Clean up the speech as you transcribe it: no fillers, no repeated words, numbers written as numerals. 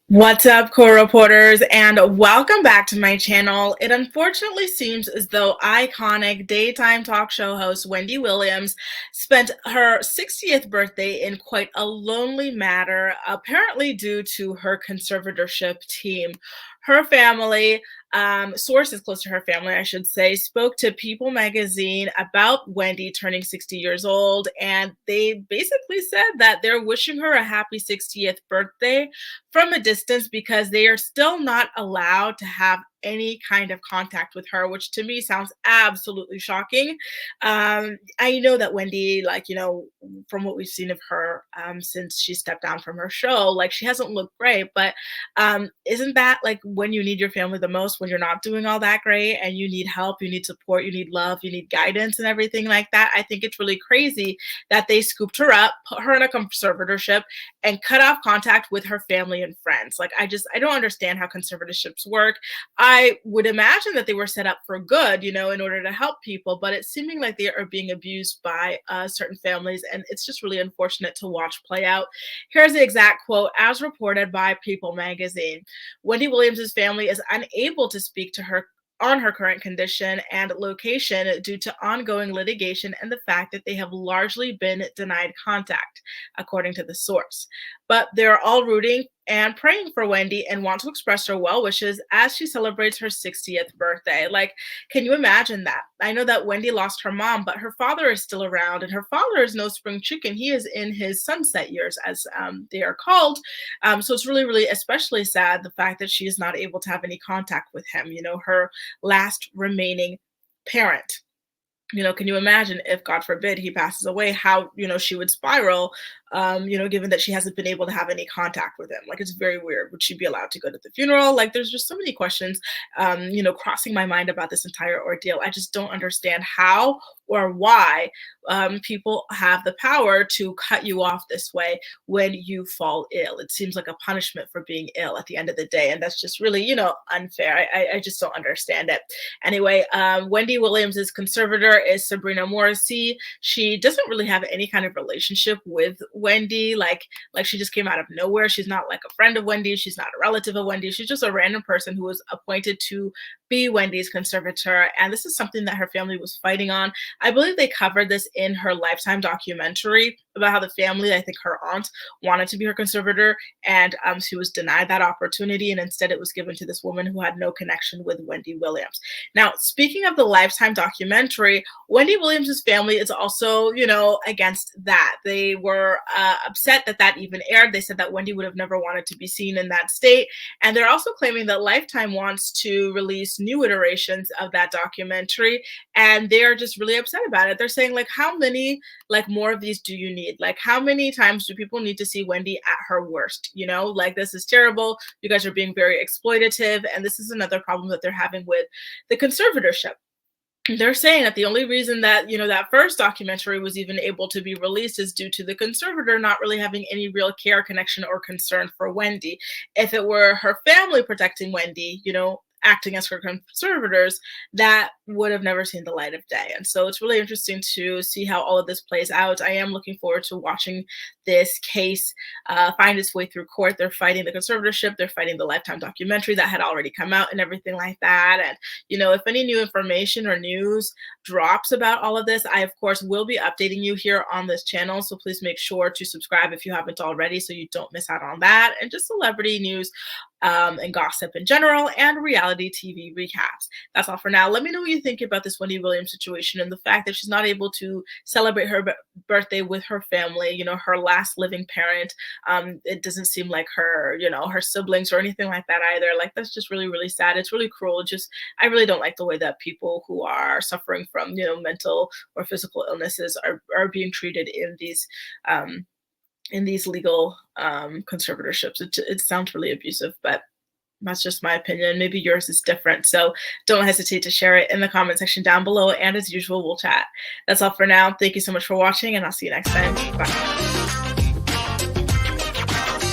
What's up, core reporters, and welcome back to my channel. It unfortunately seems as though iconic daytime talk show host Wendy Williams spent her 60th birthday in quite a lonely manner, apparently due to her conservatorship team. Her family, sources close to her family, I should say, spoke to People magazine about Wendy turning 60 years old, and they basically said that they're wishing her a happy 60th birthday from a distance because they are still not allowed to have any kind of contact with her, which to me sounds absolutely shocking. I know that Wendy, from what we've seen of her since she stepped down from her show, like she hasn't looked great, but isn't that like when you need your family the most, when you're not doing all that great and you need help, you need support, you need love, you need guidance and everything like that? I think it's really crazy that they scooped her up, put her in a conservatorship, and cut off contact with her family and friends. Like, I don't understand how conservatorships work. I would imagine that they were set up for good, in order to help people, but it's seeming like they are being abused by certain families, and it's just really unfortunate to watch play out. Here's the exact quote as reported by People magazine. Wendy Williams' family is unable to speak to her on her current condition and location due to ongoing litigation and the fact that they have largely been denied contact, according to the source. But they're all rooting and praying for Wendy and want to express their well wishes as she celebrates her 60th birthday. Like, can you imagine that? I know that Wendy lost her mom, but her father is still around, and her father is no spring chicken. He is in his sunset years, as they are called. So it's really, really especially sad the fact that she is not able to have any contact with him, her last remaining parent. Can you imagine if, God forbid, he passes away, how, she would spiral, given that she hasn't been able to have any contact with him. Like, it's very weird. Would she be allowed to go to the funeral? Like, there's just so many questions, crossing my mind about this entire ordeal. I just don't understand how or why people have the power to cut you off this way when you fall ill. It seems like a punishment for being ill at the end of the day. And that's just really, unfair. I just don't understand it. Anyway, Wendy Williams' conservator is Sabrina Morrissey. She doesn't really have any kind of relationship with Wendy. Like she just came out of nowhere. She's not like a friend of Wendy. She's not a relative of Wendy. She's just a random person who was appointed to be Wendy's conservator. And this is something that her family was fighting on. I believe they covered this in her Lifetime documentary about how the family, I think her aunt, wanted to be her conservator, and she was denied that opportunity, and instead it was given to this woman who had no connection with Wendy Williams. Now, speaking of the Lifetime documentary, Wendy Williams' family is also, against that. They were upset that that even aired. They said that Wendy would have never wanted to be seen in that state, and they're also claiming that Lifetime wants to release new iterations of that documentary, and they're just really upset about it. They're saying, like, how many more of these do you need? Like, how many times do people need to see Wendy at her worst? Like, this is terrible. You guys are being very exploitative, and this is another problem that they're having with the conservatorship. They're saying that the only reason that, that first documentary was even able to be released is due to the conservator not really having any real care, connection, or concern for Wendy. If it were her family protecting Wendy, acting as her conservators, that would have never seen the light of day. And so it's really interesting to see how all of this plays out. I am looking forward to watching this case find its way through court. They're fighting the conservatorship. They're fighting the Lifetime documentary that had already come out and everything like that. And, if any new information or news drops about all of this, I, of course, will be updating you here on this channel. So please make sure to subscribe if you haven't already so you don't miss out on that. And just celebrity news and gossip in general, and reality TV recaps. That's all for now. Let me know what you think about this Wendy Williams situation and the fact that she's not able to celebrate her birthday with her family, her last living parent. It doesn't seem like her, her siblings or anything like that either. Like, that's just really, really sad. It's really cruel. I really don't like the way that people who are suffering from, mental or physical illnesses are being treated in these legal conservatorships. It sounds really abusive, but that's just my opinion. Maybe yours is different. So don't hesitate to share it in the comment section down below. And as usual, we'll chat. That's all for now. Thank you so much for watching, and I'll see you next time. Bye.